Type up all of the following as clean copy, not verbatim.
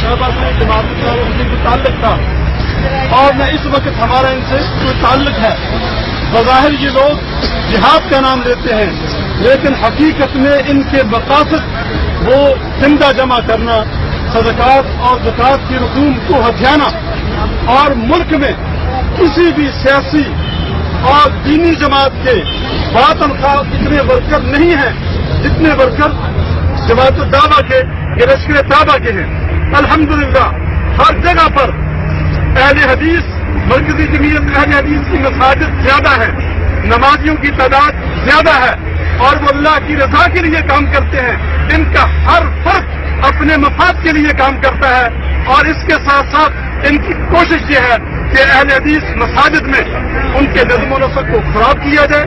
شعبہ سے جماعت اسلامی کو تعلق تھا اور نہ اس وقت ہمارا ان سے کوئی تعلق ہے. بظاہر یہ لوگ جہاد کا نام لیتے ہیں لیکن حقیقت میں ان کے مقاصد وہ چندہ جمع کرنا، صدقات اور زکوٰۃ کی رسوم کو ہتھیانا اور ملک میں کسی بھی سیاسی اور دینی جماعت کے باطن خواہ اتنے ورکر نہیں ہیں جتنے ورکر جماعت الدعوہ کے یا لشکر طیبہ کے ہیں. الحمدللہ ہر جگہ پر اہل حدیث، مرکزی جمعیت اہل حدیث کی مساجد زیادہ ہے، نمازیوں کی تعداد زیادہ ہے اور وہ اللہ کی رضا کے لیے کام کرتے ہیں. ان کا ہر فرد اپنے مفاد کے لیے کام کرتا ہے اور اس کے ساتھ ساتھ ان کی کوشش یہ ہے کہ اہل حدیث مساجد میں ان کے نظم و نسق کو خراب کیا جائے،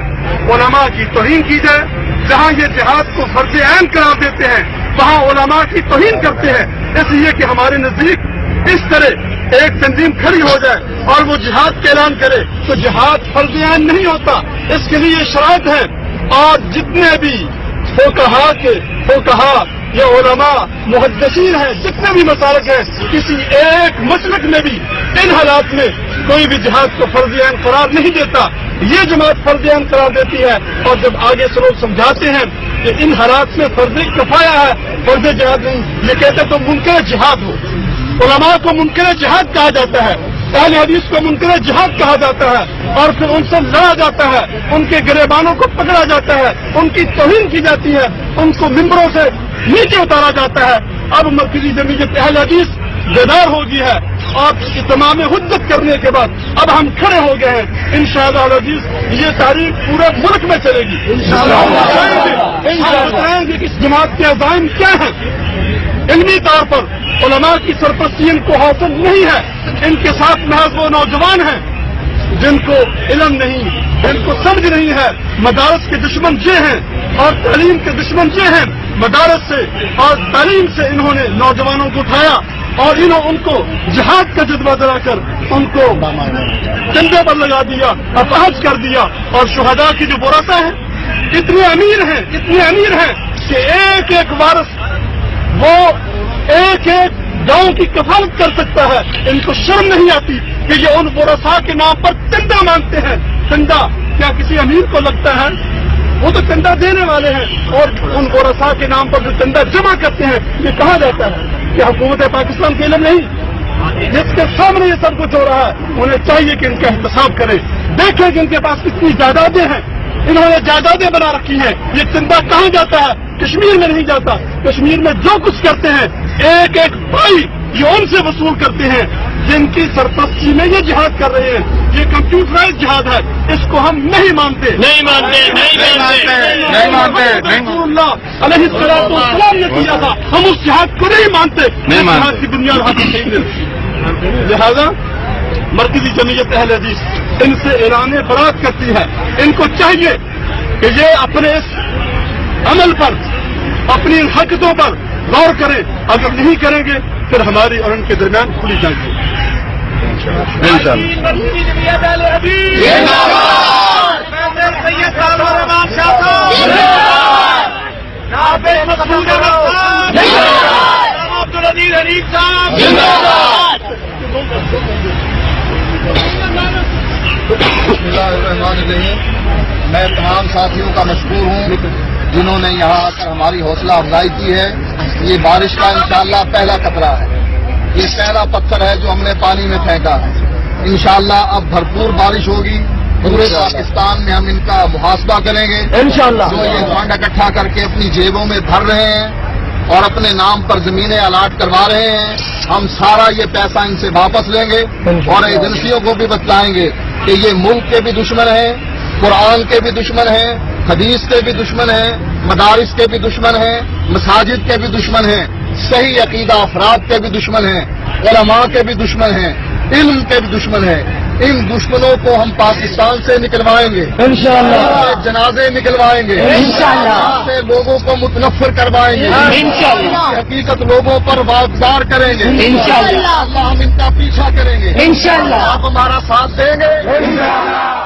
علماء کی توہین کی جائے. جہاں یہ جہاد کو فرض عین قرار دیتے ہیں وہاں علماء کی توہین کرتے ہیں، اس لیے کہ ہمارے نزدیک اس طرح ایک تنظیم کھڑی ہو جائے اور وہ جہاد کا اعلان کرے تو جہاد فرض عین نہیں ہوتا. اس کے لیے شرائط ہے اور جتنے بھی فقہا یا علماء محدثین ہیں، جتنے بھی مسالک ہیں، کسی ایک مسلک میں بھی ان حالات میں کوئی بھی جہاد کو فرض عین قرار نہیں دیتا. یہ جماعت فرض عین قرار دیتی ہے اور جب آگے سے لوگ سمجھاتے ہیں کہ ان حالات میں فرض کفایہ ہے، فرض جہاد نہیں، یہ کہتے تو منکر جہاد ہو. علماء کو منکر جہاد کہا جاتا ہے، اہل حدیث کو منکر جہاد کہا جاتا ہے اور پھر ان سے لڑا جاتا ہے، ان کے گریبانوں کو پکڑا جاتا ہے، ان کی توہین کی جاتی ہے، ان کو ممبروں سے نیچے اتارا جاتا ہے. اب مرکزی جمعیت اہل حدیث بیدار ہو گئی ہے اور اتمام حجت کرنے کے بعد اب ہم کھڑے ہو گئے ہیں. انشاءاللہ العزیز یہ تاریخ پورے ملک میں چلے گی. بتائیں گے کہ اس جماعت کے عزائم کیا ہیں. علمی طور پر علماء کی سرپرستی ان کو حاصل نہیں ہے. ان کے ساتھ محض وہ نوجوان ہیں جن کو علم نہیں، جن کو سمجھ نہیں ہے. مدارس کے دشمن یہ ہیں اور تعلیم کے دشمن یہ ہیں. مدارس سے اور تعلیم سے انہوں نے نوجوانوں کو اٹھایا اور ان کو جہاد کا جذبہ دلا کر ان کو کندھے پر لگا دیا، اپاہج کر دیا. اور شہداء کی جو ورثہ ہیں اتنے امیر ہیں کہ ایک ایک وارث وہ ایک ایک گاؤں کی کفالت کر سکتا ہے. ان کو شرم نہیں آتی کہ یہ ان ورثاء کے نام پر چندہ مانگتے ہیں. چندہ کیا کسی امیر کو لگتا ہے؟ وہ تو چندہ دینے والے ہیں اور ان ورثاء کے نام پر جو چندہ جمع کرتے ہیں یہ کہا جاتا ہے کہ حکومت پاکستان کے علم نہیں، جس کے سامنے یہ سب کچھ ہو رہا ہے انہیں چاہیے کہ ان کا احتساب کریں. دیکھیں کہ ان کے پاس کتنی جائیدادیں ہیں، انہوں نے جائیدادیں بنا رکھی ہیں. یہ چندہ کہاں جاتا ہے؟ کشمیر میں نہیں جاتا. کشمیر میں جو کچھ کرتے ہیں ایک ایک پائی یہ ان سے وصول کرتے ہیں جن کی سرپرستی میں یہ جہاد کر رہے ہیں. یہ کمپیوٹرائز جہاد ہے، اس کو ہم نہیں مانتے. رسول اللہ علیہ السلام نے کیا تھا، ہم اس جہاد کو نہیں مانتے. جہاد کی بنیاد حاصل نہیں. لہذا مرکزی جمعیت اہل حدیث ان سے اعلان برات کرتی ہے. ان کو چاہیے کہ یہ اپنے اس عمل پر، اپنی حرکتوں پر غور کریں. اگر نہیں کریں گے پھر ہماری اور ان کے درمیان کھلی جائے گی. میں تمام ساتھیوں کا مشکور ہوں جنہوں نے یہاں آ کر ہماری حوصلہ افزائی کی ہے. یہ بارش کا انشاءاللہ پہلا قطرہ ہے، یہ پہلا پتھر ہے جو ہم نے پانی میں پھینکا ہے. انشاءاللہ اب بھرپور بارش ہوگی. پورے پاکستان میں ہم ان کا محاسبہ کریں گے انشاءاللہ. جو یہ فنڈ اکٹھا کر کے اپنی جیبوں میں بھر رہے ہیں اور اپنے نام پر زمینیں الاٹ کروا رہے ہیں، ہم سارا یہ پیسہ ان سے واپس لیں گے اور ایجنسیوں کو بھی بتلائیں گے کہ یہ ملک کے بھی دشمن ہیں، قرآن کے بھی دشمن ہیں، حدیث کے بھی دشمن ہیں، مدارس کے بھی دشمن ہیں، مساجد کے بھی دشمن ہیں، صحیح عقیدہ افراد کے بھی دشمن ہیں، علماء کے بھی دشمن ہیں، علم کے بھی دشمن ہیں. ان دشمنوں کو ہم پاکستان سے نکلوائیں گے انشاءاللہ. جنازے نکلوائیں گے انشاءاللہ. سے لوگوں کو متنفر کروائیں گے انشاءاللہ. حقیقت لوگوں پر واگزار کریں گے انشاءاللہ. ہم ان کا پیچھا کریں گے انشاءاللہ. آپ ہمارا ساتھ دیں گے انشاءاللہ.